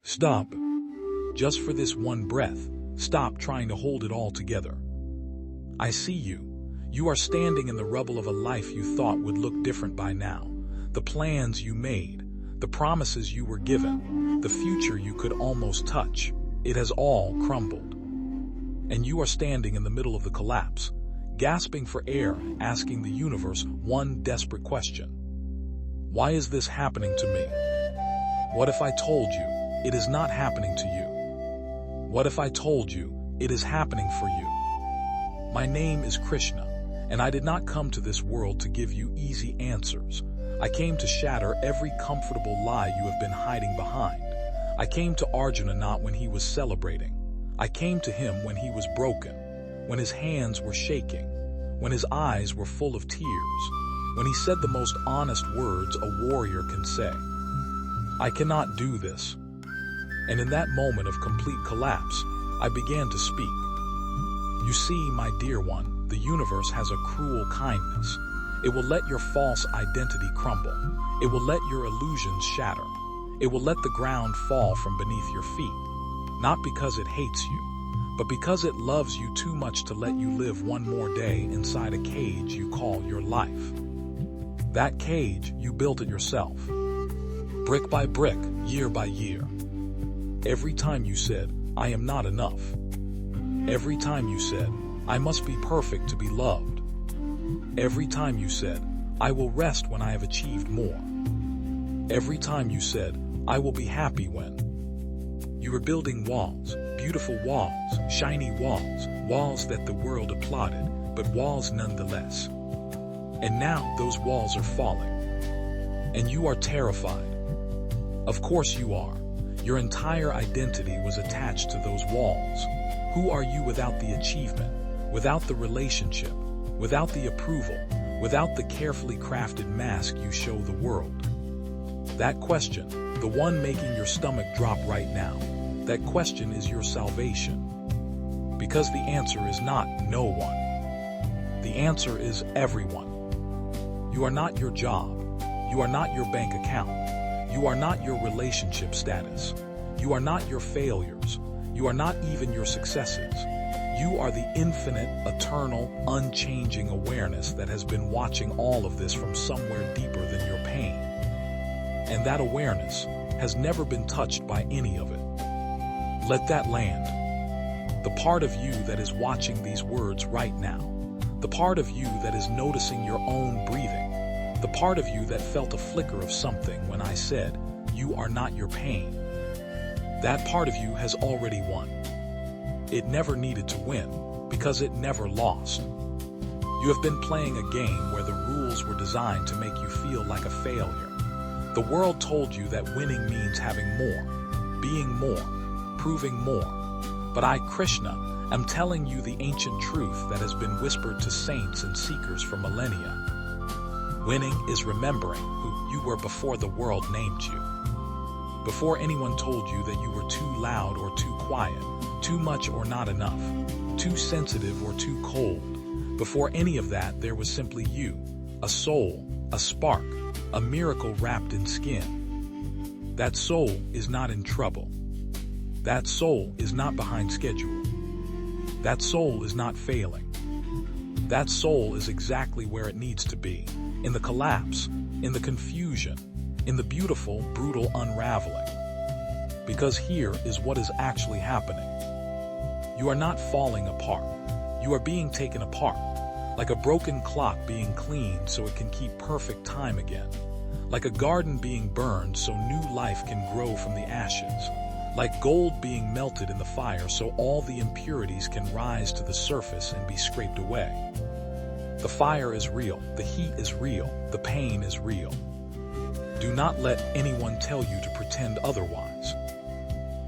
Stop. Just for this one breath, stop trying to hold it all together. I see you. You are standing in the rubble of a life you thought would look different by now. The plans you made, the promises you were given, the future you could almost touch. It has all crumbled. And you are standing in the middle of the collapse, gasping for air, asking the universe one desperate question. Why is this happening to me? What if I told you it is not happening to you? What if I told you it is happening for you? My name is Krishna, and I did not come to this world to give you easy answers. I came to shatter every comfortable lie you have been hiding behind. I came to Arjuna not when he was celebrating. I came to him when he was broken, when his hands were shaking, when his eyes were full of tears, when he said the most honest words a warrior can say. I cannot do this. And in that moment of complete collapse, I began to speak. You see, my dear one, the universe has a cruel kindness. It will let your false identity crumble. It will let your illusions shatter. It will let the ground fall from beneath your feet. Not because it hates you, but because it loves you too much to let you live one more day inside a cage you call your life. That cage, you built it yourself. Brick by brick, year by year. Every time you said, I am not enough. Every time you said, I must be perfect to be loved. Every time you said, I will rest when I have achieved more. Every time you said, I will be happy when. You were building walls, beautiful walls, shiny walls, walls that the world applauded, but walls nonetheless. And now those walls are falling. And you are terrified. Of course you are. Your entire identity was attached to those walls. Who are you without the achievement, without the relationship, without the approval, without the carefully crafted mask you show the world? That question, the one making your stomach drop right now, that question is your salvation. Because the answer is not no one. The answer is everyone. You are not your job. You are not your bank account. You are not your relationship status. You are not your failures. You are not even your successes. You are the infinite, eternal, unchanging awareness that has been watching all of this from somewhere deeper than your pain. And that awareness has never been touched by any of it. Let that land. The part of you that is watching these words right now. The part of you that is noticing your own breathing. The part of you that felt a flicker of something when I said, you are not your pain. That part of you has already won. It never needed to win, because it never lost. You have been playing a game where the rules were designed to make you feel like a failure. The world told you that winning means having more, being more, proving more. But I, Krishna, am telling you the ancient truth that has been whispered to saints and seekers for millennia. Winning is remembering who you were before the world named you. Before anyone told you that you were too loud or too quiet, too much or not enough, too sensitive or too cold. Before any of that, there was simply you, a soul, a spark, a miracle wrapped in skin. That soul is not in trouble. That soul is not behind schedule. That soul is not failing. That soul is exactly where it needs to be, in the collapse, in the confusion, in the beautiful, brutal unraveling. Because here is what is actually happening. You are not falling apart. You are being taken apart, like a broken clock being cleaned so it can keep perfect time again, like a garden being burned so new life can grow from the ashes, like gold being melted in the fire so all the impurities can rise to the surface and be scraped away. The fire is real, the heat is real, the pain is real. Do not let anyone tell you to pretend otherwise.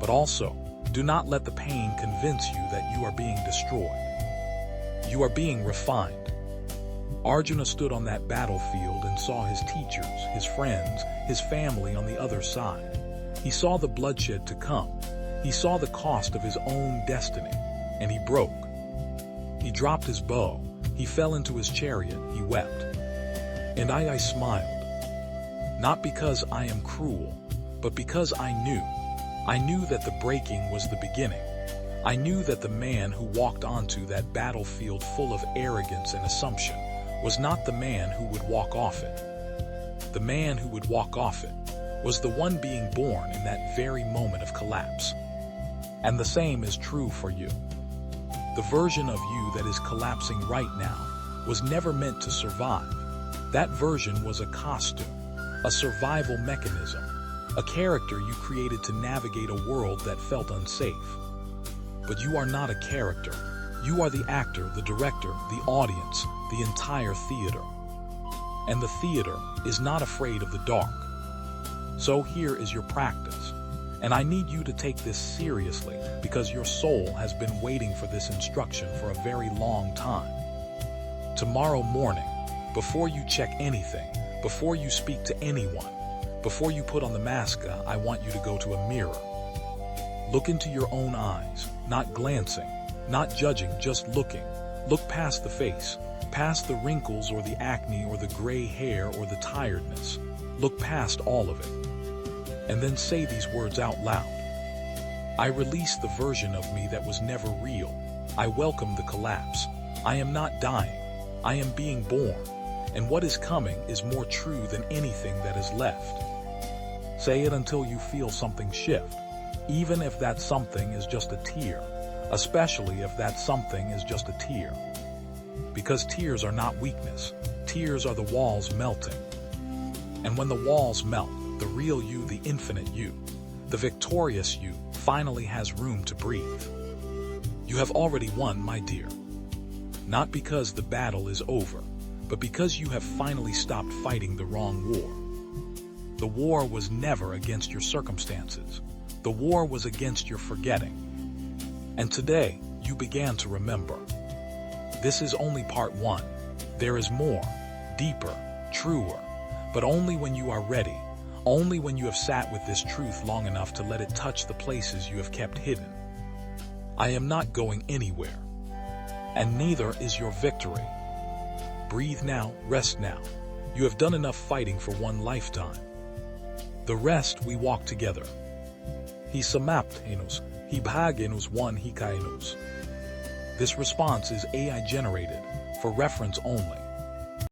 But also, do not let the pain convince you that you are being destroyed. You are being refined. Arjuna stood on that battlefield and saw his teachers, his friends, his family on the other side. He saw the bloodshed to come. He saw the cost of his own destiny, and he broke. He dropped his bow. He fell into his chariot. He wept. And I smiled. Not because I am cruel, but because I knew I knew that the breaking was the beginning. I knew that the man who walked onto that battlefield full of arrogance and assumption was not the man who would walk off it. The man who would walk off it was the one being born in that very moment of collapse. And the same is true for you. The version of you that is collapsing right now was never meant to survive. That version was a costume, a survival mechanism, a character you created to navigate a world that felt unsafe. But you are not a character. You are the actor, the director, the audience, the entire theater. And the theater is not afraid of the dark. So here is your practice. And I need you to take this seriously because your soul has been waiting for this instruction for a very long time. Tomorrow morning, before you check anything, before you speak to anyone, before you put on the mask, I want you to go to a mirror. Look into your own eyes, not glancing, not judging, just looking. Look past the face, past the wrinkles or the acne or the gray hair or the tiredness. Look past all of it. And then say these words out loud. I release the version of me that was never real. I welcome the collapse. I am not dying. I am being born. And what is coming is more true than anything that is left. Say it until you feel something shift, even if that something is just a tear, especially if that something is just a tear. Because tears are not weakness. Tears are the walls melting. And when the walls melt, the real you, the infinite you, the victorious you, finally has room to breathe. You have already won, my dear. Not because the battle is over, but because you have finally stopped fighting the wrong war. The war was never against your circumstances. The war was against your forgetting. And today, you began to remember. This is only part one. There is more, deeper, truer, but only when you are ready. Only when you have sat with this truth long enough to let it touch the places you have kept hidden. I am not going anywhere, and neither is your victory. Breathe now, rest now. You have done enough fighting for one lifetime. The rest we walk together. He samaptenus, he bhagenus one he kainus. This response is AI generated, for reference only.